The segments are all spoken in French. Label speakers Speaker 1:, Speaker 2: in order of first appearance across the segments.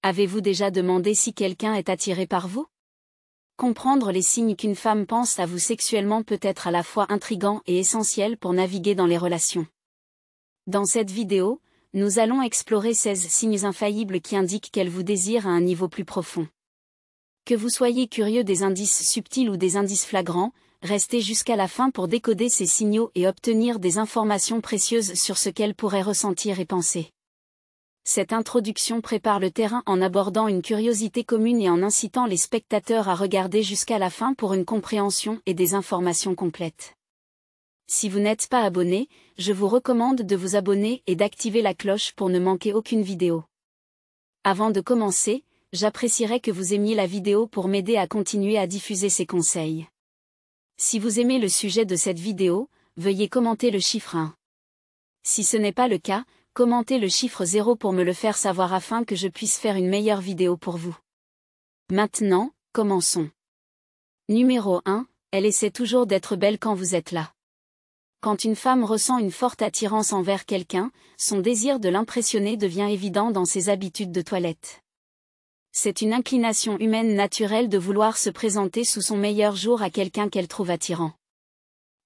Speaker 1: Avez-vous déjà demandé si quelqu'un est attiré par vous? Comprendre les signes qu'une femme pense à vous sexuellement peut être à la fois intriguant et essentiel pour naviguer dans les relations. Dans cette vidéo, nous allons explorer 16 signes infaillibles qui indiquent qu'elle vous désire à un niveau plus profond. Que vous soyez curieux des indices subtils ou des indices flagrants, restez jusqu'à la fin pour décoder ces signaux et obtenir des informations précieuses sur ce qu'elle pourrait ressentir et penser. Cette introduction prépare le terrain en abordant une curiosité commune et en incitant les spectateurs à regarder jusqu'à la fin pour une compréhension et des informations complètes. Si vous n'êtes pas abonné, je vous recommande de vous abonner et d'activer la cloche pour ne manquer aucune vidéo. Avant de commencer, j'apprécierais que vous aimiez la vidéo pour m'aider à continuer à diffuser ces conseils. Si vous aimez le sujet de cette vidéo, veuillez commenter le chiffre 1. Si ce n'est pas le cas, commentez le chiffre 0 pour me le faire savoir afin que je puisse faire une meilleure vidéo pour vous. Maintenant, commençons. Numéro 1, elle essaie toujours d'être belle quand vous êtes là. Quand une femme ressent une forte attirance envers quelqu'un, son désir de l'impressionner devient évident dans ses habitudes de toilette. C'est une inclination humaine naturelle de vouloir se présenter sous son meilleur jour à quelqu'un qu'elle trouve attirant.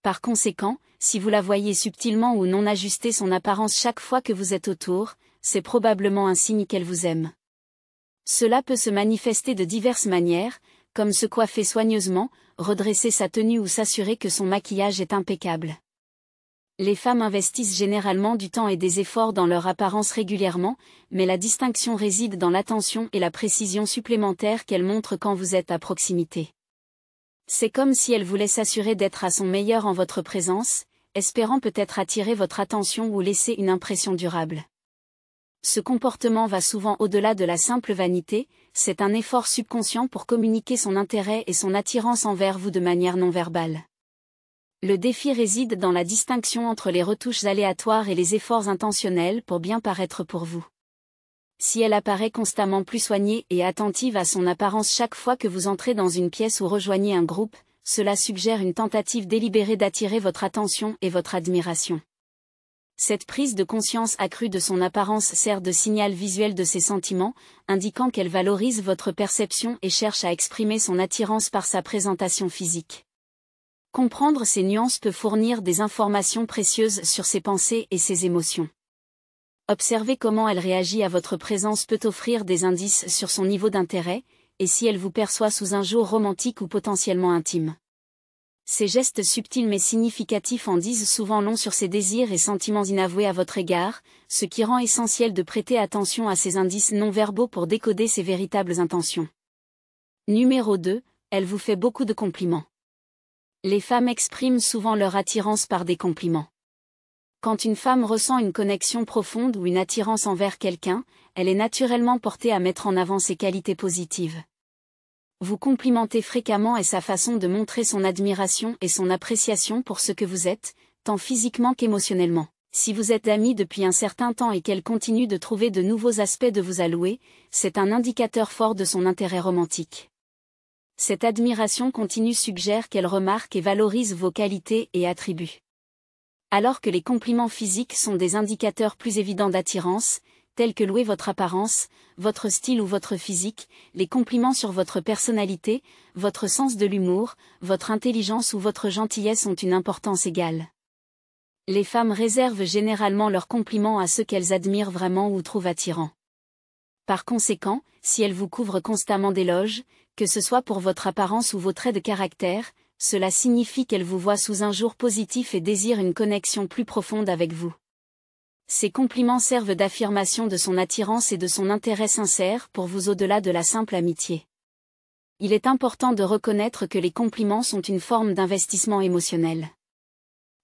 Speaker 1: Par conséquent, si vous la voyez subtilement ou non ajuster son apparence chaque fois que vous êtes autour, c'est probablement un signe qu'elle vous aime. Cela peut se manifester de diverses manières, comme se coiffer soigneusement, redresser sa tenue ou s'assurer que son maquillage est impeccable. Les femmes investissent généralement du temps et des efforts dans leur apparence régulièrement, mais la distinction réside dans l'attention et la précision supplémentaire qu'elles montrent quand vous êtes à proximité. C'est comme si elle voulait s'assurer d'être à son meilleur en votre présence, espérant peut-être attirer votre attention ou laisser une impression durable. Ce comportement va souvent au-delà de la simple vanité, c'est un effort subconscient pour communiquer son intérêt et son attirance envers vous de manière non verbale. Le défi réside dans la distinction entre les retouches aléatoires et les efforts intentionnels pour bien paraître pour vous. Si elle apparaît constamment plus soignée et attentive à son apparence chaque fois que vous entrez dans une pièce ou rejoignez un groupe, cela suggère une tentative délibérée d'attirer votre attention et votre admiration. Cette prise de conscience accrue de son apparence sert de signal visuel de ses sentiments, indiquant qu'elle valorise votre perception et cherche à exprimer son attirance par sa présentation physique. Comprendre ces nuances peut fournir des informations précieuses sur ses pensées et ses émotions. Observer comment elle réagit à votre présence peut offrir des indices sur son niveau d'intérêt, et si elle vous perçoit sous un jour romantique ou potentiellement intime. Ces gestes subtils mais significatifs en disent souvent long sur ses désirs et sentiments inavoués à votre égard, ce qui rend essentiel de prêter attention à ces indices non verbaux pour décoder ses véritables intentions. Numéro 2, elle vous fait beaucoup de compliments. Les femmes expriment souvent leur attirance par des compliments. Quand une femme ressent une connexion profonde ou une attirance envers quelqu'un, elle est naturellement portée à mettre en avant ses qualités positives. Vous complimentez fréquemment et sa façon de montrer son admiration et son appréciation pour ce que vous êtes, tant physiquement qu'émotionnellement. Si vous êtes amis depuis un certain temps et qu'elle continue de trouver de nouveaux aspects de vous allouer, c'est un indicateur fort de son intérêt romantique. Cette admiration continue suggère qu'elle remarque et valorise vos qualités et attributs. Alors que les compliments physiques sont des indicateurs plus évidents d'attirance, tels que louer votre apparence, votre style ou votre physique, les compliments sur votre personnalité, votre sens de l'humour, votre intelligence ou votre gentillesse ont une importance égale. Les femmes réservent généralement leurs compliments à ceux qu'elles admirent vraiment ou trouvent attirants. Par conséquent, si elles vous couvrent constamment d'éloges, que ce soit pour votre apparence ou vos traits de caractère, cela signifie qu'elle vous voit sous un jour positif et désire une connexion plus profonde avec vous. Ces compliments servent d'affirmation de son attirance et de son intérêt sincère pour vous au-delà de la simple amitié. Il est important de reconnaître que les compliments sont une forme d'investissement émotionnel.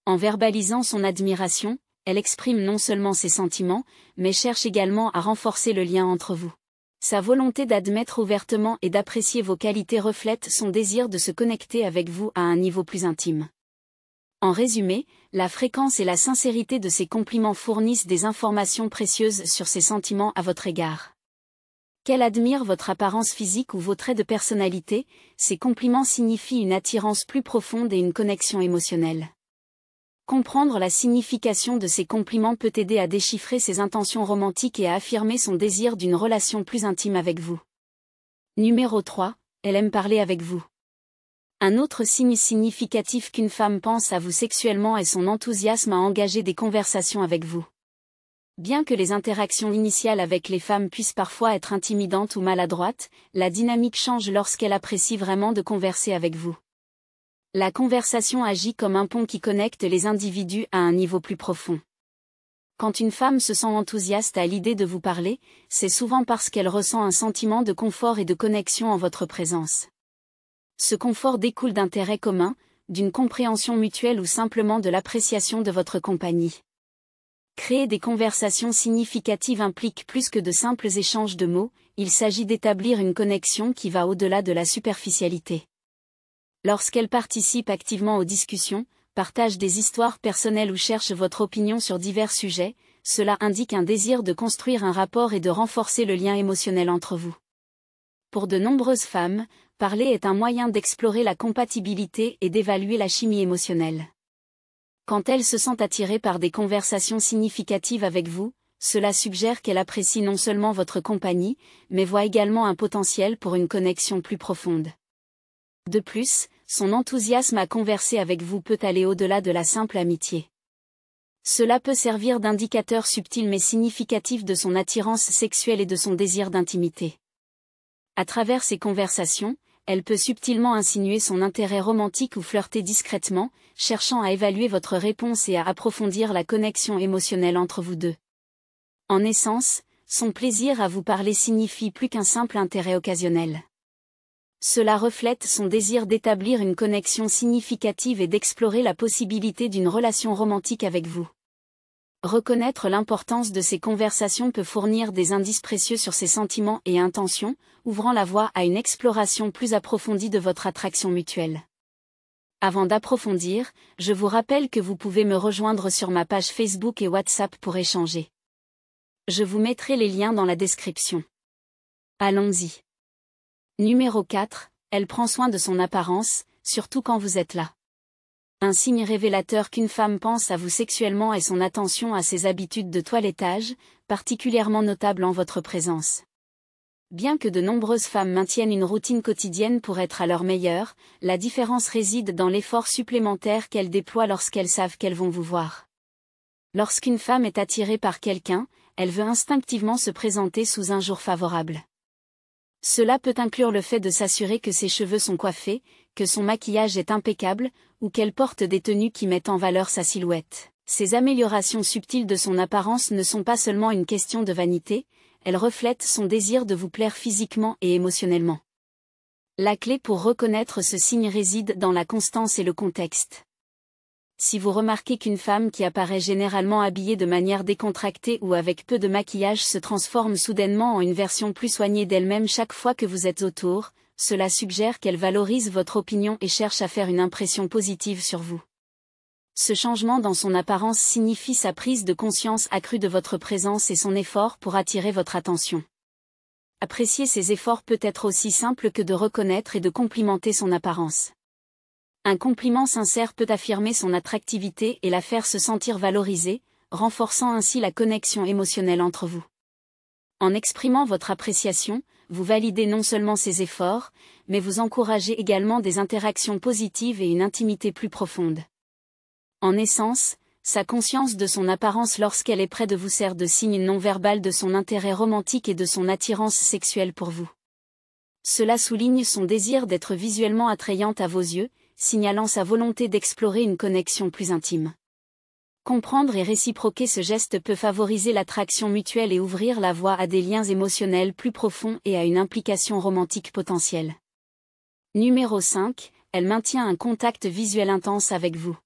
Speaker 1: En verbalisant son admiration, elle exprime non seulement ses sentiments, mais cherche également à renforcer le lien entre vous. Sa volonté d'admettre ouvertement et d'apprécier vos qualités reflète son désir de se connecter avec vous à un niveau plus intime. En résumé, la fréquence et la sincérité de ces compliments fournissent des informations précieuses sur ses sentiments à votre égard. Qu'elle admire votre apparence physique ou vos traits de personnalité, ces compliments signifient une attirance plus profonde et une connexion émotionnelle. Comprendre la signification de ces compliments peut aider à déchiffrer ses intentions romantiques et à affirmer son désir d'une relation plus intime avec vous. Numéro 3. Elle aime parler avec vous. Un autre signe significatif qu'une femme pense à vous sexuellement est son enthousiasme à engager des conversations avec vous. Bien que les interactions initiales avec les femmes puissent parfois être intimidantes ou maladroites, la dynamique change lorsqu'elle apprécie vraiment de converser avec vous. La conversation agit comme un pont qui connecte les individus à un niveau plus profond. Quand une femme se sent enthousiaste à l'idée de vous parler, c'est souvent parce qu'elle ressent un sentiment de confort et de connexion en votre présence. Ce confort découle d'intérêts communs, d'une compréhension mutuelle ou simplement de l'appréciation de votre compagnie. Créer des conversations significatives implique plus que de simples échanges de mots, il s'agit d'établir une connexion qui va au-delà de la superficialité. Lorsqu'elle participe activement aux discussions, partage des histoires personnelles ou cherche votre opinion sur divers sujets, cela indique un désir de construire un rapport et de renforcer le lien émotionnel entre vous. Pour de nombreuses femmes, parler est un moyen d'explorer la compatibilité et d'évaluer la chimie émotionnelle. Quand elles se sentent attirées par des conversations significatives avec vous, cela suggère qu'elle apprécie non seulement votre compagnie, mais voit également un potentiel pour une connexion plus profonde. De plus, son enthousiasme à converser avec vous peut aller au-delà de la simple amitié. Cela peut servir d'indicateur subtil mais significatif de son attirance sexuelle et de son désir d'intimité. À travers ces conversations, elle peut subtilement insinuer son intérêt romantique ou flirter discrètement, cherchant à évaluer votre réponse et à approfondir la connexion émotionnelle entre vous deux. En essence, son plaisir à vous parler signifie plus qu'un simple intérêt occasionnel. Cela reflète son désir d'établir une connexion significative et d'explorer la possibilité d'une relation romantique avec vous. Reconnaître l'importance de ces conversations peut fournir des indices précieux sur ses sentiments et intentions, ouvrant la voie à une exploration plus approfondie de votre attraction mutuelle. Avant d'approfondir, je vous rappelle que vous pouvez me rejoindre sur ma page Facebook et WhatsApp pour échanger. Je vous mettrai les liens dans la description. Allons-y. Numéro 4. Elle prend soin de son apparence, surtout quand vous êtes là. Un signe révélateur qu'une femme pense à vous sexuellement est son attention à ses habitudes de toilettage, particulièrement notable en votre présence. Bien que de nombreuses femmes maintiennent une routine quotidienne pour être à leur meilleur, la différence réside dans l'effort supplémentaire qu'elles déploient lorsqu'elles savent qu'elles vont vous voir. Lorsqu'une femme est attirée par quelqu'un, elle veut instinctivement se présenter sous un jour favorable. Cela peut inclure le fait de s'assurer que ses cheveux sont coiffés, que son maquillage est impeccable, ou qu'elle porte des tenues qui mettent en valeur sa silhouette. Ces améliorations subtiles de son apparence ne sont pas seulement une question de vanité, elles reflètent son désir de vous plaire physiquement et émotionnellement. La clé pour reconnaître ce signe réside dans la constance et le contexte. Si vous remarquez qu'une femme qui apparaît généralement habillée de manière décontractée ou avec peu de maquillage se transforme soudainement en une version plus soignée d'elle-même chaque fois que vous êtes autour, cela suggère qu'elle valorise votre opinion et cherche à faire une impression positive sur vous. Ce changement dans son apparence signifie sa prise de conscience accrue de votre présence et son effort pour attirer votre attention. Apprécier ses efforts peut être aussi simple que de reconnaître et de complimenter son apparence. Un compliment sincère peut affirmer son attractivité et la faire se sentir valorisée, renforçant ainsi la connexion émotionnelle entre vous. En exprimant votre appréciation, vous validez non seulement ses efforts, mais vous encouragez également des interactions positives et une intimité plus profonde. En essence, sa conscience de son apparence lorsqu'elle est près de vous sert de signe non-verbal de son intérêt romantique et de son attirance sexuelle pour vous. Cela souligne son désir d'être visuellement attrayante à vos yeux, signalant sa volonté d'explorer une connexion plus intime. Comprendre et réciproquer ce geste peut favoriser l'attraction mutuelle et ouvrir la voie à des liens émotionnels plus profonds et à une implication romantique potentielle. Numéro 5. Elle maintient un contact visuel intense avec vous.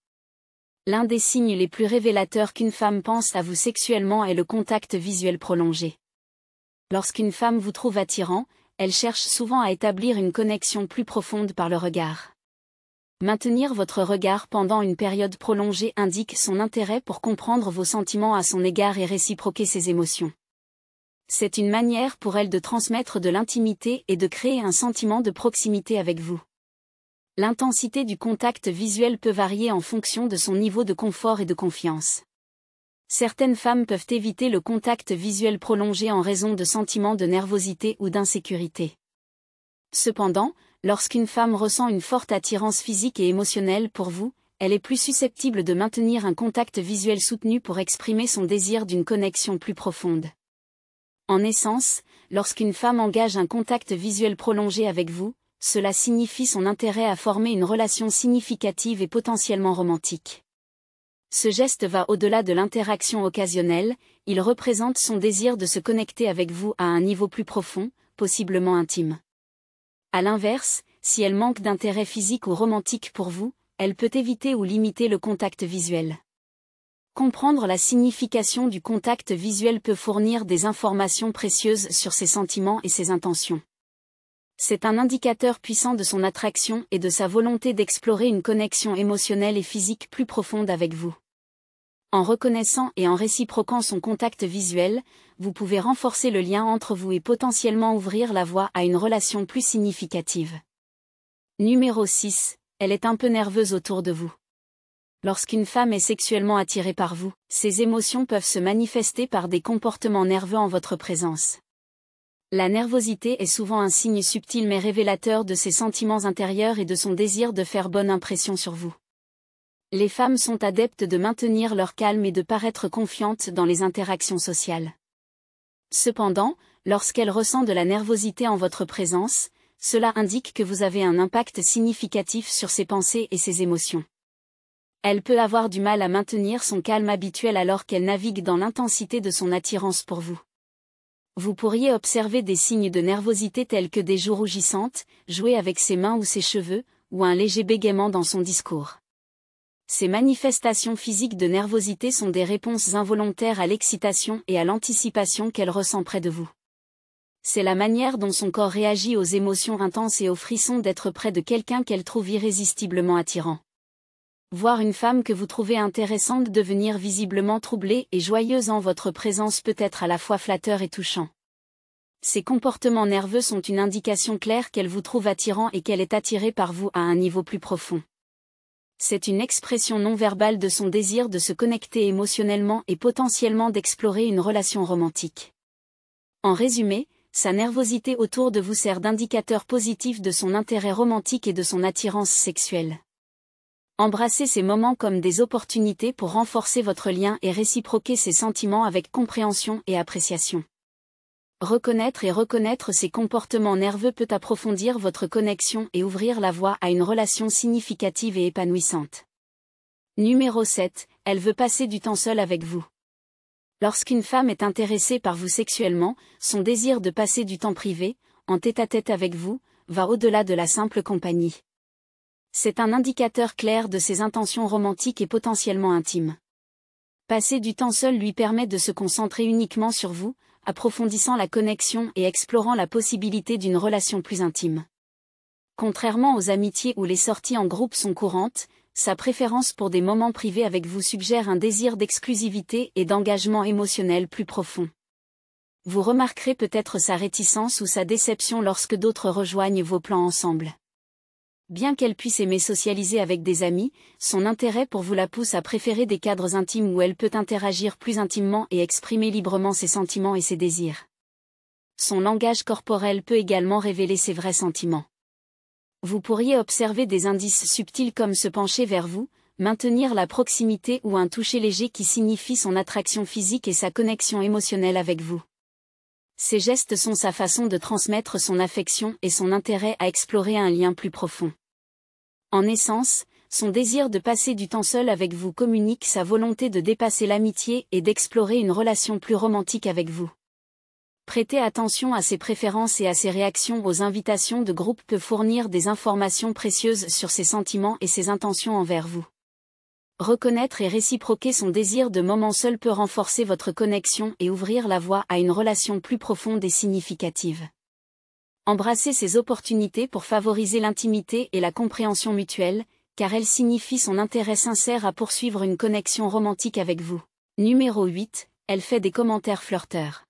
Speaker 1: L'un des signes les plus révélateurs qu'une femme pense à vous sexuellement est le contact visuel prolongé. Lorsqu'une femme vous trouve attirant, elle cherche souvent à établir une connexion plus profonde par le regard. Maintenir votre regard pendant une période prolongée indique son intérêt pour comprendre vos sentiments à son égard et réciproquer ses émotions. C'est une manière pour elle de transmettre de l'intimité et de créer un sentiment de proximité avec vous. L'intensité du contact visuel peut varier en fonction de son niveau de confort et de confiance. Certaines femmes peuvent éviter le contact visuel prolongé en raison de sentiments de nervosité ou d'insécurité. Cependant, lorsqu'une femme ressent une forte attirance physique et émotionnelle pour vous, elle est plus susceptible de maintenir un contact visuel soutenu pour exprimer son désir d'une connexion plus profonde. En essence, lorsqu'une femme engage un contact visuel prolongé avec vous, cela signifie son intérêt à former une relation significative et potentiellement romantique. Ce geste va au-delà de l'interaction occasionnelle, il représente son désir de se connecter avec vous à un niveau plus profond, possiblement intime. À l'inverse, si elle manque d'intérêt physique ou romantique pour vous, elle peut éviter ou limiter le contact visuel. Comprendre la signification du contact visuel peut fournir des informations précieuses sur ses sentiments et ses intentions. C'est un indicateur puissant de son attraction et de sa volonté d'explorer une connexion émotionnelle et physique plus profonde avec vous. En reconnaissant et en réciproquant son contact visuel, vous pouvez renforcer le lien entre vous et potentiellement ouvrir la voie à une relation plus significative. Numéro 6. Elle est un peu nerveuse autour de vous. Lorsqu'une femme est sexuellement attirée par vous, ses émotions peuvent se manifester par des comportements nerveux en votre présence. La nervosité est souvent un signe subtil mais révélateur de ses sentiments intérieurs et de son désir de faire bonne impression sur vous. Les femmes sont adeptes de maintenir leur calme et de paraître confiantes dans les interactions sociales. Cependant, lorsqu'elle ressent de la nervosité en votre présence, cela indique que vous avez un impact significatif sur ses pensées et ses émotions. Elle peut avoir du mal à maintenir son calme habituel alors qu'elle navigue dans l'intensité de son attirance pour vous. Vous pourriez observer des signes de nervosité tels que des joues rougissantes, jouer avec ses mains ou ses cheveux, ou un léger bégaiement dans son discours. Ces manifestations physiques de nervosité sont des réponses involontaires à l'excitation et à l'anticipation qu'elle ressent près de vous. C'est la manière dont son corps réagit aux émotions intenses et aux frissons d'être près de quelqu'un qu'elle trouve irrésistiblement attirant. Voir une femme que vous trouvez intéressante devenir visiblement troublée et joyeuse en votre présence peut être à la fois flatteur et touchant. Ces comportements nerveux sont une indication claire qu'elle vous trouve attirant et qu'elle est attirée par vous à un niveau plus profond. C'est une expression non verbale de son désir de se connecter émotionnellement et potentiellement d'explorer une relation romantique. En résumé, sa nervosité autour de vous sert d'indicateur positif de son intérêt romantique et de son attirance sexuelle. Embrassez ces moments comme des opportunités pour renforcer votre lien et réciproquer ses sentiments avec compréhension et appréciation. Reconnaître ces comportements nerveux peut approfondir votre connexion et ouvrir la voie à une relation significative et épanouissante. Numéro 7. Elle veut passer du temps seule avec vous. Lorsqu'une femme est intéressée par vous sexuellement, son désir de passer du temps privé, en tête-à-tête avec vous, va au-delà de la simple compagnie. C'est un indicateur clair de ses intentions romantiques et potentiellement intimes. Passer du temps seul lui permet de se concentrer uniquement sur vous, approfondissant la connexion et explorant la possibilité d'une relation plus intime. Contrairement aux amitiés où les sorties en groupe sont courantes, sa préférence pour des moments privés avec vous suggère un désir d'exclusivité et d'engagement émotionnel plus profond. Vous remarquerez peut-être sa réticence ou sa déception lorsque d'autres rejoignent vos plans ensemble. Bien qu'elle puisse aimer socialiser avec des amis, son intérêt pour vous la pousse à préférer des cadres intimes où elle peut interagir plus intimement et exprimer librement ses sentiments et ses désirs. Son langage corporel peut également révéler ses vrais sentiments. Vous pourriez observer des indices subtils comme se pencher vers vous, maintenir la proximité ou un toucher léger qui signifie son attraction physique et sa connexion émotionnelle avec vous. Ces gestes sont sa façon de transmettre son affection et son intérêt à explorer un lien plus profond. En essence, son désir de passer du temps seul avec vous communique sa volonté de dépasser l'amitié et d'explorer une relation plus romantique avec vous. Prêter attention à ses préférences et à ses réactions aux invitations de groupe peut fournir des informations précieuses sur ses sentiments et ses intentions envers vous. Reconnaître et réciproquer son désir de moments seuls peut renforcer votre connexion et ouvrir la voie à une relation plus profonde et significative. Embrassez ces opportunités pour favoriser l'intimité et la compréhension mutuelle, car elles signifient son intérêt sincère à poursuivre une connexion romantique avec vous. Numéro 8. Elle fait des commentaires flirteurs.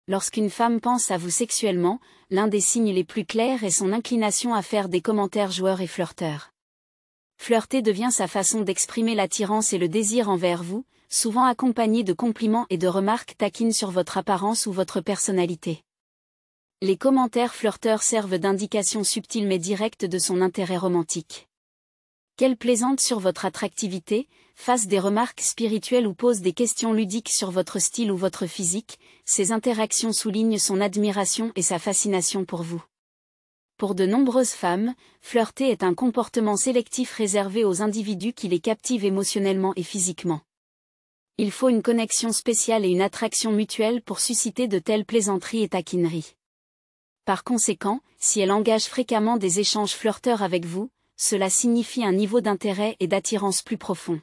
Speaker 1: Lorsqu'une femme pense à vous sexuellement, l'un des signes les plus clairs est son inclination à faire des commentaires joueurs et flirteurs. Flirter devient sa façon d'exprimer l'attirance et le désir envers vous, souvent accompagné de compliments et de remarques taquines sur votre apparence ou votre personnalité. Les commentaires flirteurs servent d'indication subtile mais directe de son intérêt romantique. Qu'elle plaisante sur votre attractivité, fasse des remarques spirituelles ou pose des questions ludiques sur votre style ou votre physique, ces interactions soulignent son admiration et sa fascination pour vous. Pour de nombreuses femmes, flirter est un comportement sélectif réservé aux individus qui les captivent émotionnellement et physiquement. Il faut une connexion spéciale et une attraction mutuelle pour susciter de telles plaisanteries et taquineries. Par conséquent, si elle engage fréquemment des échanges flirteurs avec vous, cela signifie un niveau d'intérêt et d'attirance plus profond.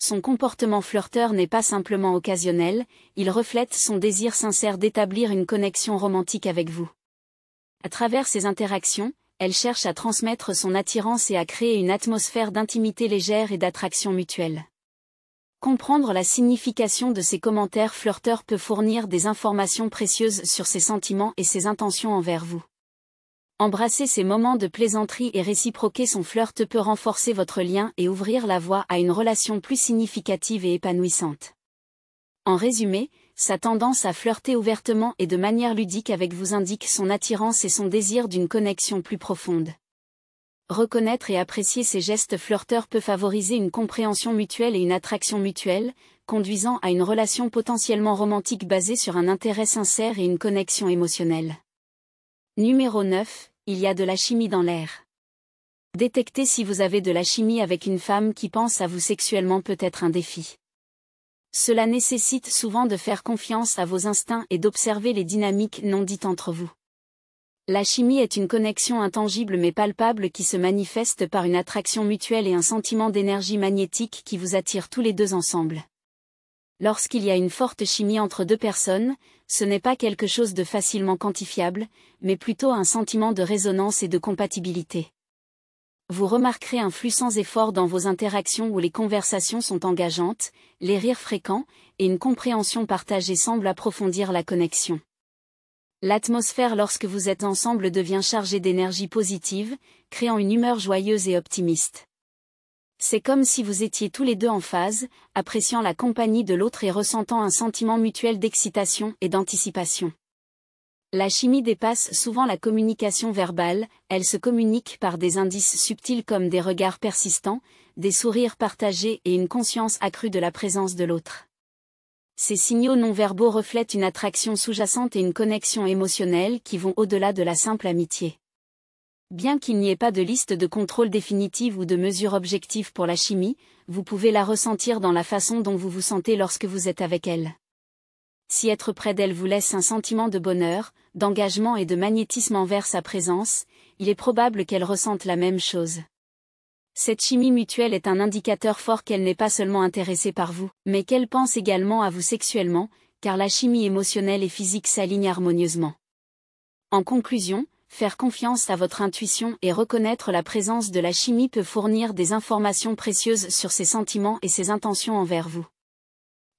Speaker 1: Son comportement flirteur n'est pas simplement occasionnel, il reflète son désir sincère d'établir une connexion romantique avec vous. À travers ces interactions, elle cherche à transmettre son attirance et à créer une atmosphère d'intimité légère et d'attraction mutuelle. Comprendre la signification de ces commentaires flirteurs peut fournir des informations précieuses sur ses sentiments et ses intentions envers vous. Embrasser ces moments de plaisanterie et réciproquer son flirt peut renforcer votre lien et ouvrir la voie à une relation plus significative et épanouissante. En résumé, sa tendance à flirter ouvertement et de manière ludique avec vous indique son attirance et son désir d'une connexion plus profonde. Reconnaître et apprécier ces gestes flirteurs peut favoriser une compréhension mutuelle et une attraction mutuelle, conduisant à une relation potentiellement romantique basée sur un intérêt sincère et une connexion émotionnelle. Numéro 9, il y a de la chimie dans l'air. Détecter si vous avez de la chimie avec une femme qui pense à vous sexuellement peut être un défi. Cela nécessite souvent de faire confiance à vos instincts et d'observer les dynamiques non dites entre vous. La chimie est une connexion intangible mais palpable qui se manifeste par une attraction mutuelle et un sentiment d'énergie magnétique qui vous attire tous les deux ensemble. Lorsqu'il y a une forte chimie entre deux personnes, ce n'est pas quelque chose de facilement quantifiable, mais plutôt un sentiment de résonance et de compatibilité. Vous remarquerez un flux sans effort dans vos interactions où les conversations sont engageantes, les rires fréquents, et une compréhension partagée semble approfondir la connexion. L'atmosphère lorsque vous êtes ensemble devient chargée d'énergie positive, créant une humeur joyeuse et optimiste. C'est comme si vous étiez tous les deux en phase, appréciant la compagnie de l'autre et ressentant un sentiment mutuel d'excitation et d'anticipation. La chimie dépasse souvent la communication verbale, elle se communique par des indices subtils comme des regards persistants, des sourires partagés et une conscience accrue de la présence de l'autre. Ces signaux non-verbaux reflètent une attraction sous-jacente et une connexion émotionnelle qui vont au-delà de la simple amitié. Bien qu'il n'y ait pas de liste de contrôle définitive ou de mesure objective pour la chimie, vous pouvez la ressentir dans la façon dont vous vous sentez lorsque vous êtes avec elle. Si être près d'elle vous laisse un sentiment de bonheur, d'engagement et de magnétisme envers sa présence, il est probable qu'elle ressente la même chose. Cette chimie mutuelle est un indicateur fort qu'elle n'est pas seulement intéressée par vous, mais qu'elle pense également à vous sexuellement, car la chimie émotionnelle et physique s'alignent harmonieusement. En conclusion, faire confiance à votre intuition et reconnaître la présence de la chimie peut fournir des informations précieuses sur ses sentiments et ses intentions envers vous.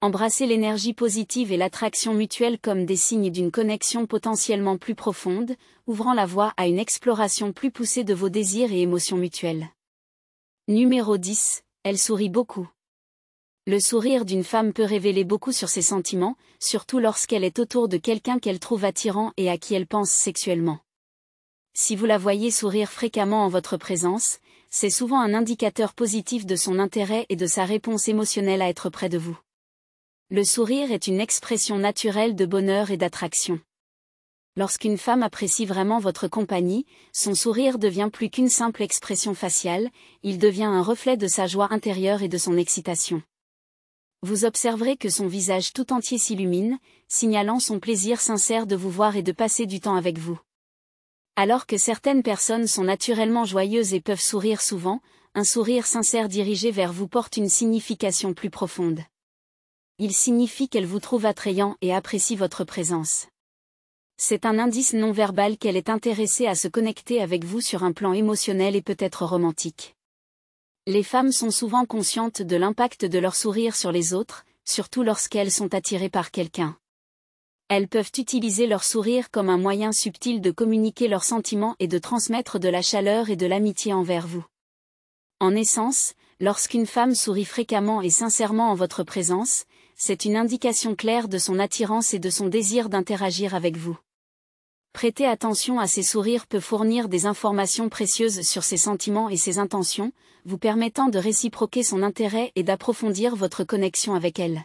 Speaker 1: Embrassez l'énergie positive et l'attraction mutuelle comme des signes d'une connexion potentiellement plus profonde, ouvrant la voie à une exploration plus poussée de vos désirs et émotions mutuelles. Numéro 10, elle sourit beaucoup. Le sourire d'une femme peut révéler beaucoup sur ses sentiments, surtout lorsqu'elle est autour de quelqu'un qu'elle trouve attirant et à qui elle pense sexuellement. Si vous la voyez sourire fréquemment en votre présence, c'est souvent un indicateur positif de son intérêt et de sa réponse émotionnelle à être près de vous. Le sourire est une expression naturelle de bonheur et d'attraction. Lorsqu'une femme apprécie vraiment votre compagnie, son sourire devient plus qu'une simple expression faciale, il devient un reflet de sa joie intérieure et de son excitation. Vous observerez que son visage tout entier s'illumine, signalant son plaisir sincère de vous voir et de passer du temps avec vous. Alors que certaines personnes sont naturellement joyeuses et peuvent sourire souvent, un sourire sincère dirigé vers vous porte une signification plus profonde. Il signifie qu'elle vous trouve attrayant et apprécie votre présence. C'est un indice non verbal qu'elle est intéressée à se connecter avec vous sur un plan émotionnel et peut-être romantique. Les femmes sont souvent conscientes de l'impact de leur sourire sur les autres, surtout lorsqu'elles sont attirées par quelqu'un. Elles peuvent utiliser leur sourire comme un moyen subtil de communiquer leurs sentiments et de transmettre de la chaleur et de l'amitié envers vous. En essence, lorsqu'une femme sourit fréquemment et sincèrement en votre présence, c'est une indication claire de son attirance et de son désir d'interagir avec vous. Prêter attention à ses sourires peut fournir des informations précieuses sur ses sentiments et ses intentions, vous permettant de réciproquer son intérêt et d'approfondir votre connexion avec elle.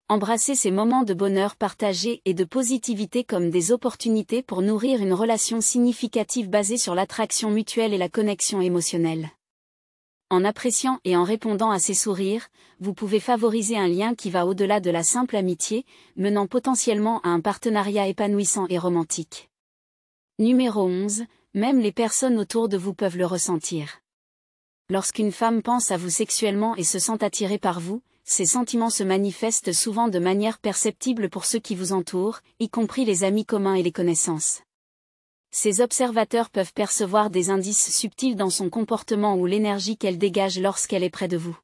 Speaker 1: Embrassez ces moments de bonheur partagé et de positivité comme des opportunités pour nourrir une relation significative basée sur l'attraction mutuelle et la connexion émotionnelle. En appréciant et en répondant à ces sourires, vous pouvez favoriser un lien qui va au-delà de la simple amitié, menant potentiellement à un partenariat épanouissant et romantique. Numéro 11. Même les personnes autour de vous peuvent le ressentir. Lorsqu'une femme pense à vous sexuellement et se sent attirée par vous, ces sentiments se manifestent souvent de manière perceptible pour ceux qui vous entourent, y compris les amis communs et les connaissances. Ces observateurs peuvent percevoir des indices subtils dans son comportement ou l'énergie qu'elle dégage lorsqu'elle est près de vous.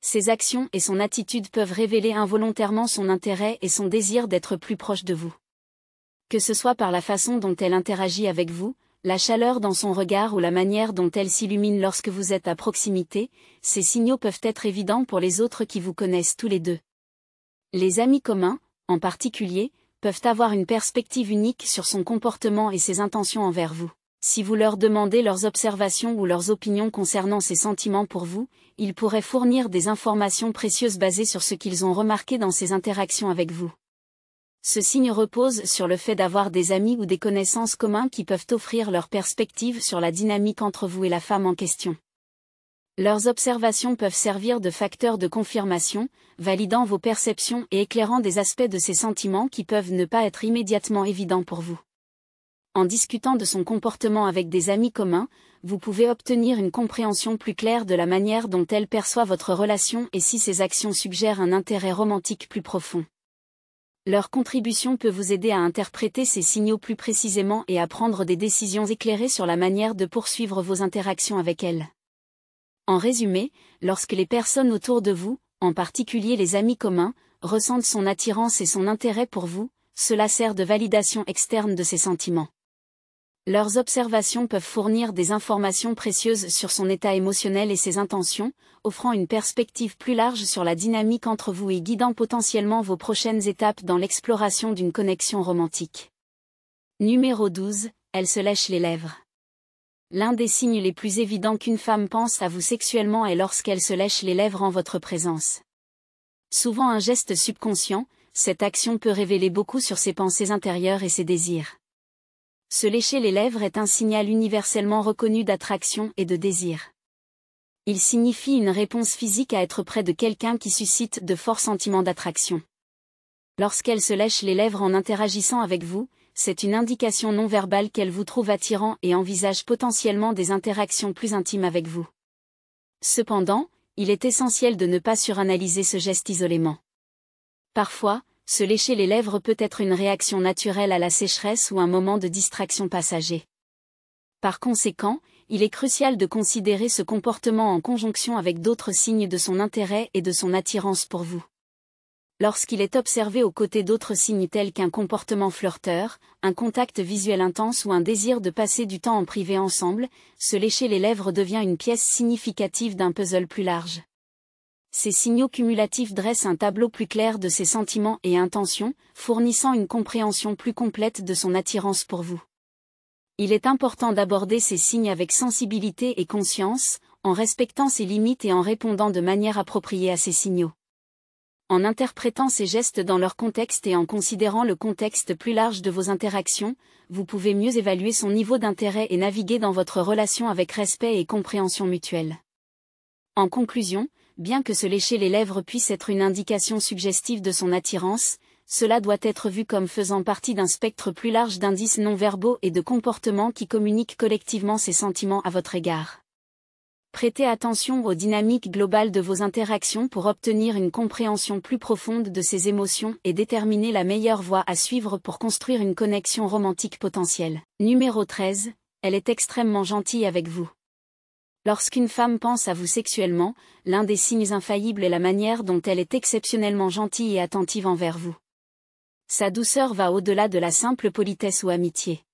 Speaker 1: Ses actions et son attitude peuvent révéler involontairement son intérêt et son désir d'être plus proche de vous. Que ce soit par la façon dont elle interagit avec vous, la chaleur dans son regard ou la manière dont elle s'illumine lorsque vous êtes à proximité, ces signaux peuvent être évidents pour les autres qui vous connaissent tous les deux. Les amis communs, en particulier, peuvent avoir une perspective unique sur son comportement et ses intentions envers vous. Si vous leur demandez leurs observations ou leurs opinions concernant ses sentiments pour vous, ils pourraient fournir des informations précieuses basées sur ce qu'ils ont remarqué dans ses interactions avec vous. Ce signe repose sur le fait d'avoir des amis ou des connaissances communs qui peuvent offrir leur perspective sur la dynamique entre vous et la femme en question. Leurs observations peuvent servir de facteurs de confirmation, validant vos perceptions et éclairant des aspects de ses sentiments qui peuvent ne pas être immédiatement évidents pour vous. En discutant de son comportement avec des amis communs, vous pouvez obtenir une compréhension plus claire de la manière dont elle perçoit votre relation et si ses actions suggèrent un intérêt romantique plus profond. Leur contribution peut vous aider à interpréter ces signaux plus précisément et à prendre des décisions éclairées sur la manière de poursuivre vos interactions avec elle. En résumé, lorsque les personnes autour de vous, en particulier les amis communs, ressentent son attirance et son intérêt pour vous, cela sert de validation externe de ses sentiments. Leurs observations peuvent fournir des informations précieuses sur son état émotionnel et ses intentions, offrant une perspective plus large sur la dynamique entre vous et guidant potentiellement vos prochaines étapes dans l'exploration d'une connexion romantique. Numéro 12. Elle se lèche les lèvres. L'un des signes les plus évidents qu'une femme pense à vous sexuellement est lorsqu'elle se lèche les lèvres en votre présence. Souvent un geste subconscient, cette action peut révéler beaucoup sur ses pensées intérieures et ses désirs. Se lécher les lèvres est un signal universellement reconnu d'attraction et de désir. Il signifie une réponse physique à être près de quelqu'un qui suscite de forts sentiments d'attraction. Lorsqu'elle se lèche les lèvres en interagissant avec vous, c'est une indication non verbale qu'elle vous trouve attirant et envisage potentiellement des interactions plus intimes avec vous. Cependant, il est essentiel de ne pas suranalyser ce geste isolément. Parfois, se lécher les lèvres peut être une réaction naturelle à la sécheresse ou un moment de distraction passager. Par conséquent, il est crucial de considérer ce comportement en conjonction avec d'autres signes de son intérêt et de son attirance pour vous. Lorsqu'il est observé aux côtés d'autres signes tels qu'un comportement flirteur, un contact visuel intense ou un désir de passer du temps en privé ensemble, se lécher les lèvres devient une pièce significative d'un puzzle plus large. Ces signaux cumulatifs dressent un tableau plus clair de ses sentiments et intentions, fournissant une compréhension plus complète de son attirance pour vous. Il est important d'aborder ces signes avec sensibilité et conscience, en respectant ses limites et en répondant de manière appropriée à ces signaux. En interprétant ces gestes dans leur contexte et en considérant le contexte plus large de vos interactions, vous pouvez mieux évaluer son niveau d'intérêt et naviguer dans votre relation avec respect et compréhension mutuelle. En conclusion, bien que se lécher les lèvres puisse être une indication suggestive de son attirance, cela doit être vu comme faisant partie d'un spectre plus large d'indices non-verbaux et de comportements qui communiquent collectivement ses sentiments à votre égard. Prêtez attention aux dynamiques globales de vos interactions pour obtenir une compréhension plus profonde de ses émotions et déterminer la meilleure voie à suivre pour construire une connexion romantique potentielle. Numéro 13. Elle est extrêmement gentille avec vous. Lorsqu'une femme pense à vous sexuellement, l'un des signes infaillibles est la manière dont elle est exceptionnellement gentille et attentive envers vous. Sa douceur va au-delà de la simple politesse ou amitié.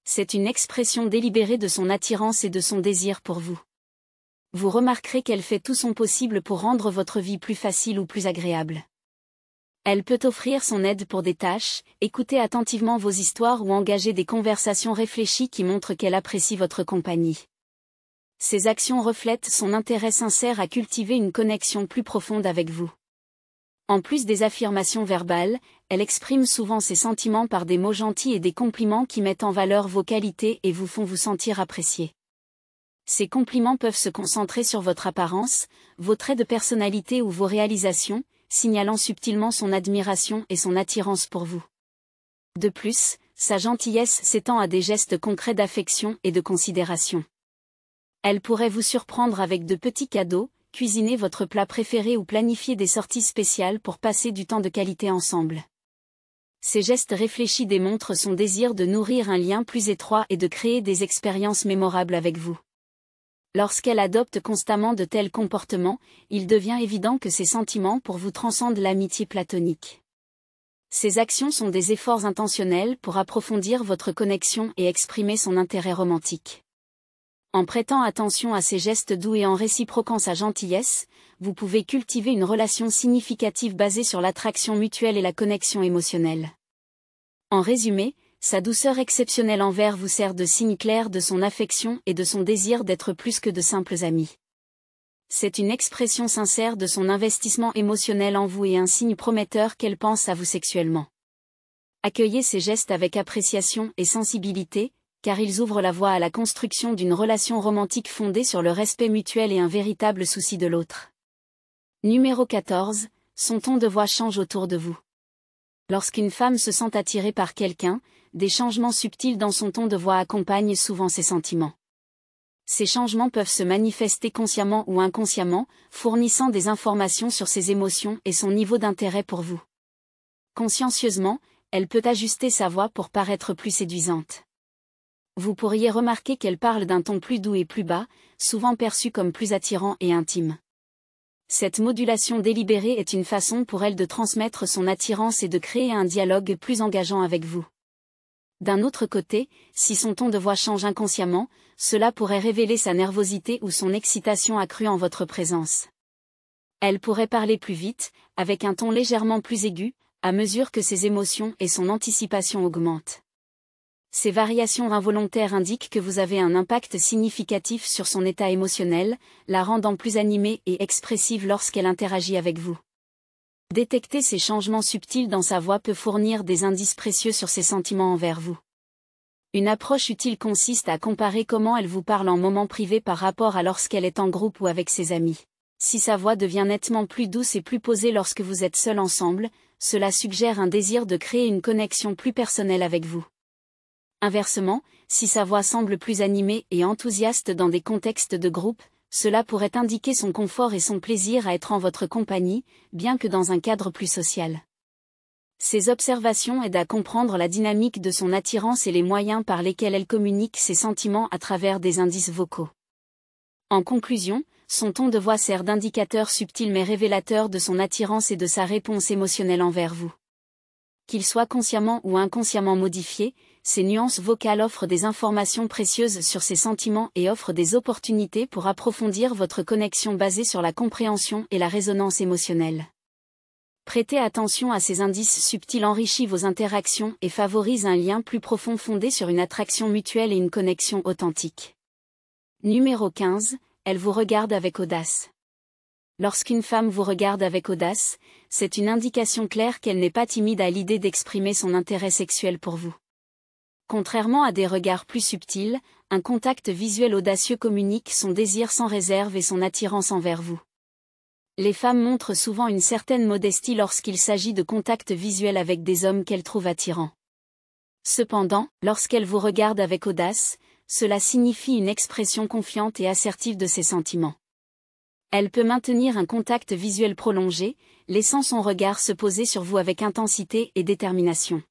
Speaker 1: C'est une expression délibérée de son attirance et de son désir pour vous. Vous remarquerez qu'elle fait tout son possible pour rendre votre vie plus facile ou plus agréable. Elle peut offrir son aide pour des tâches, écouter attentivement vos histoires ou engager des conversations réfléchies qui montrent qu'elle apprécie votre compagnie. Ces actions reflètent son intérêt sincère à cultiver une connexion plus profonde avec vous. En plus des affirmations verbales, elle exprime souvent ses sentiments par des mots gentils et des compliments qui mettent en valeur vos qualités et vous font vous sentir apprécié. Ces compliments peuvent se concentrer sur votre apparence, vos traits de personnalité ou vos réalisations, signalant subtilement son admiration et son attirance pour vous. De plus, sa gentillesse s'étend à des gestes concrets d'affection et de considération. Elle pourrait vous surprendre avec de petits cadeaux, cuisiner votre plat préféré ou planifier des sorties spéciales pour passer du temps de qualité ensemble. Ces gestes réfléchis démontrent son désir de nourrir un lien plus étroit et de créer des expériences mémorables avec vous. Lorsqu'elle adopte constamment de tels comportements, il devient évident que ses sentiments pour vous transcendent l'amitié platonique. Ces actions sont des efforts intentionnels pour approfondir votre connexion et exprimer son intérêt romantique. En prêtant attention à ses gestes doux et en réciproquant sa gentillesse, vous pouvez cultiver une relation significative basée sur l'attraction mutuelle et la connexion émotionnelle. En résumé, sa douceur exceptionnelle envers vous sert de signe clair de son affection et de son désir d'être plus que de simples amis. C'est une expression sincère de son investissement émotionnel en vous et un signe prometteur qu'elle pense à vous sexuellement. Accueillez ces gestes avec appréciation et sensibilité, car ils ouvrent la voie à la construction d'une relation romantique fondée sur le respect mutuel et un véritable souci de l'autre. Numéro 14. Son ton de voix change autour de vous. Lorsqu'une femme se sent attirée par quelqu'un, des changements subtils dans son ton de voix accompagnent souvent ses sentiments. Ces changements peuvent se manifester consciemment ou inconsciemment, fournissant des informations sur ses émotions et son niveau d'intérêt pour vous. Consciencieusement, elle peut ajuster sa voix pour paraître plus séduisante. Vous pourriez remarquer qu'elle parle d'un ton plus doux et plus bas, souvent perçu comme plus attirant et intime. Cette modulation délibérée est une façon pour elle de transmettre son attirance et de créer un dialogue plus engageant avec vous. D'un autre côté, si son ton de voix change inconsciemment, cela pourrait révéler sa nervosité ou son excitation accrue en votre présence. Elle pourrait parler plus vite, avec un ton légèrement plus aigu, à mesure que ses émotions et son anticipation augmentent. Ces variations involontaires indiquent que vous avez un impact significatif sur son état émotionnel, la rendant plus animée et expressive lorsqu'elle interagit avec vous. Détecter ces changements subtils dans sa voix peut fournir des indices précieux sur ses sentiments envers vous. Une approche utile consiste à comparer comment elle vous parle en moment privé par rapport à lorsqu'elle est en groupe ou avec ses amis. Si sa voix devient nettement plus douce et plus posée lorsque vous êtes seuls ensemble, cela suggère un désir de créer une connexion plus personnelle avec vous. Inversement, si sa voix semble plus animée et enthousiaste dans des contextes de groupe, cela pourrait indiquer son confort et son plaisir à être en votre compagnie, bien que dans un cadre plus social. Ces observations aident à comprendre la dynamique de son attirance et les moyens par lesquels elle communique ses sentiments à travers des indices vocaux. En conclusion, son ton de voix sert d'indicateur subtil mais révélateur de son attirance et de sa réponse émotionnelle envers vous. Qu'il soit consciemment ou inconsciemment modifié, ces nuances vocales offrent des informations précieuses sur ses sentiments et offrent des opportunités pour approfondir votre connexion basée sur la compréhension et la résonance émotionnelle. Prêter attention à ces indices subtils enrichit vos interactions et favorise un lien plus profond fondé sur une attraction mutuelle et une connexion authentique. Numéro 15. Elle vous regarde avec audace. Lorsqu'une femme vous regarde avec audace, c'est une indication claire qu'elle n'est pas timide à l'idée d'exprimer son intérêt sexuel pour vous. Contrairement à des regards plus subtils, un contact visuel audacieux communique son désir sans réserve et son attirance envers vous. Les femmes montrent souvent une certaine modestie lorsqu'il s'agit de contacts visuels avec des hommes qu'elles trouvent attirants. Cependant, lorsqu'elles vous regardent avec audace, cela signifie une expression confiante et assertive de ses sentiments. Elle peut maintenir un contact visuel prolongé, laissant son regard se poser sur vous avec intensité et détermination.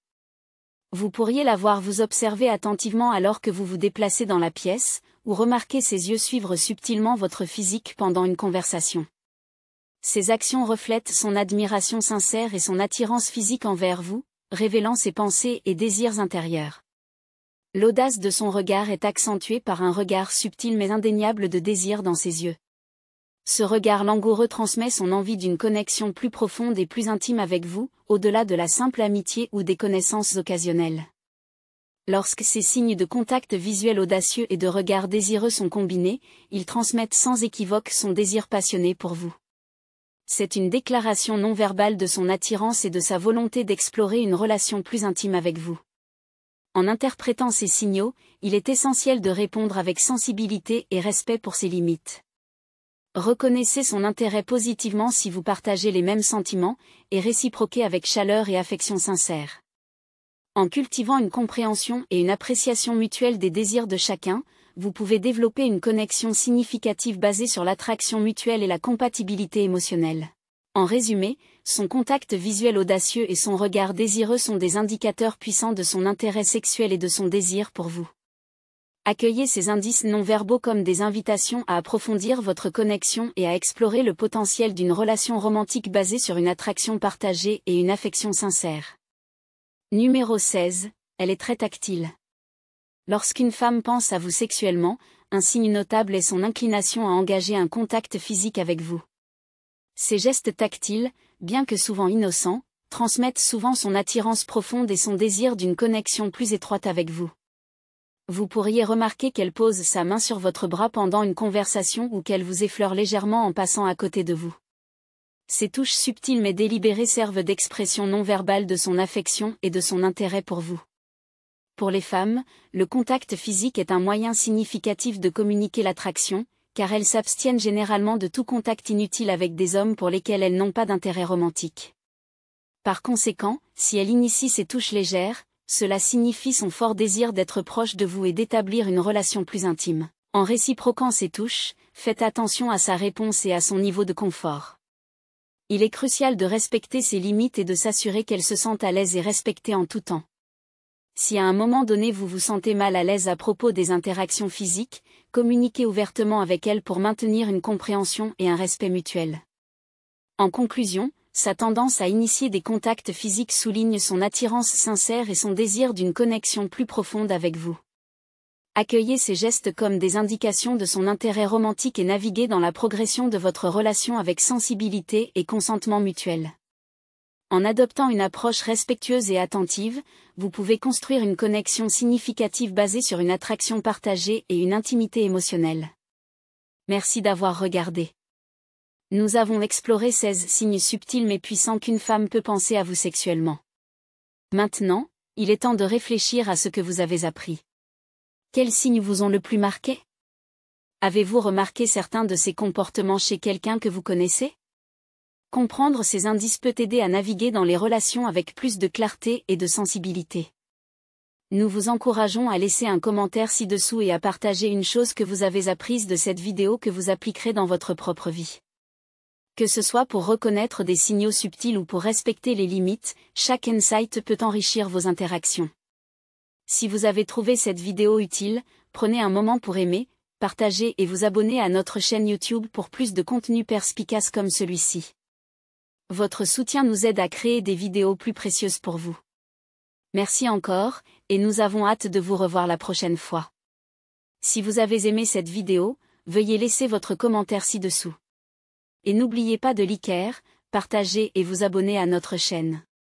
Speaker 1: Vous pourriez la voir vous observer attentivement alors que vous vous déplacez dans la pièce, ou remarquer ses yeux suivre subtilement votre physique pendant une conversation. Ces actions reflètent son admiration sincère et son attirance physique envers vous, révélant ses pensées et désirs intérieurs. L'audace de son regard est accentuée par un regard subtil mais indéniable de désir dans ses yeux. Ce regard langoureux transmet son envie d'une connexion plus profonde et plus intime avec vous, au-delà de la simple amitié ou des connaissances occasionnelles. Lorsque ces signes de contact visuel audacieux et de regard désireux sont combinés, ils transmettent sans équivoque son désir passionné pour vous. C'est une déclaration non verbale de son attirance et de sa volonté d'explorer une relation plus intime avec vous. En interprétant ces signaux, il est essentiel de répondre avec sensibilité et respect pour ses limites. Reconnaissez son intérêt positivement si vous partagez les mêmes sentiments, et réciproquez avec chaleur et affection sincère. En cultivant une compréhension et une appréciation mutuelle des désirs de chacun, vous pouvez développer une connexion significative basée sur l'attraction mutuelle et la compatibilité émotionnelle. En résumé, son contact visuel audacieux et son regard désireux sont des indicateurs puissants de son intérêt sexuel et de son désir pour vous. Accueillez ces indices non-verbaux comme des invitations à approfondir votre connexion et à explorer le potentiel d'une relation romantique basée sur une attraction partagée et une affection sincère. Numéro 16, elle est très tactile. Lorsqu'une femme pense à vous sexuellement, un signe notable est son inclination à engager un contact physique avec vous. Ces gestes tactiles, bien que souvent innocents, transmettent souvent son attirance profonde et son désir d'une connexion plus étroite avec vous. Vous pourriez remarquer qu'elle pose sa main sur votre bras pendant une conversation ou qu'elle vous effleure légèrement en passant à côté de vous. Ces touches subtiles mais délibérées servent d'expression non verbale de son affection et de son intérêt pour vous. Pour les femmes, le contact physique est un moyen significatif de communiquer l'attraction, car elles s'abstiennent généralement de tout contact inutile avec des hommes pour lesquels elles n'ont pas d'intérêt romantique. Par conséquent, si elle initie ces touches légères, cela signifie son fort désir d'être proche de vous et d'établir une relation plus intime. En réciproquant ces touches, faites attention à sa réponse et à son niveau de confort. Il est crucial de respecter ses limites et de s'assurer qu'elle se sente à l'aise et respectée en tout temps. Si à un moment donné vous vous sentez mal à l'aise à propos des interactions physiques, communiquez ouvertement avec elle pour maintenir une compréhension et un respect mutuel. En conclusion, sa tendance à initier des contacts physiques souligne son attirance sincère et son désir d'une connexion plus profonde avec vous. Accueillez ces gestes comme des indications de son intérêt romantique et naviguez dans la progression de votre relation avec sensibilité et consentement mutuel. En adoptant une approche respectueuse et attentive, vous pouvez construire une connexion significative basée sur une attraction partagée et une intimité émotionnelle. Merci d'avoir regardé. Nous avons exploré 16 signes subtils mais puissants qu'une femme peut penser à vous sexuellement. Maintenant, il est temps de réfléchir à ce que vous avez appris. Quels signes vous ont le plus marqué? Avez-vous remarqué certains de ces comportements chez quelqu'un que vous connaissez? Comprendre ces indices peut aider à naviguer dans les relations avec plus de clarté et de sensibilité. Nous vous encourageons à laisser un commentaire ci-dessous et à partager une chose que vous avez apprise de cette vidéo que vous appliquerez dans votre propre vie. Que ce soit pour reconnaître des signaux subtils ou pour respecter les limites, chaque insight peut enrichir vos interactions. Si vous avez trouvé cette vidéo utile, prenez un moment pour aimer, partager et vous abonner à notre chaîne YouTube pour plus de contenu perspicace comme celui-ci. Votre soutien nous aide à créer des vidéos plus précieuses pour vous. Merci encore, et nous avons hâte de vous revoir la prochaine fois. Si vous avez aimé cette vidéo, veuillez laisser votre commentaire ci-dessous. Et n'oubliez pas de liker, partager et vous abonner à notre chaîne.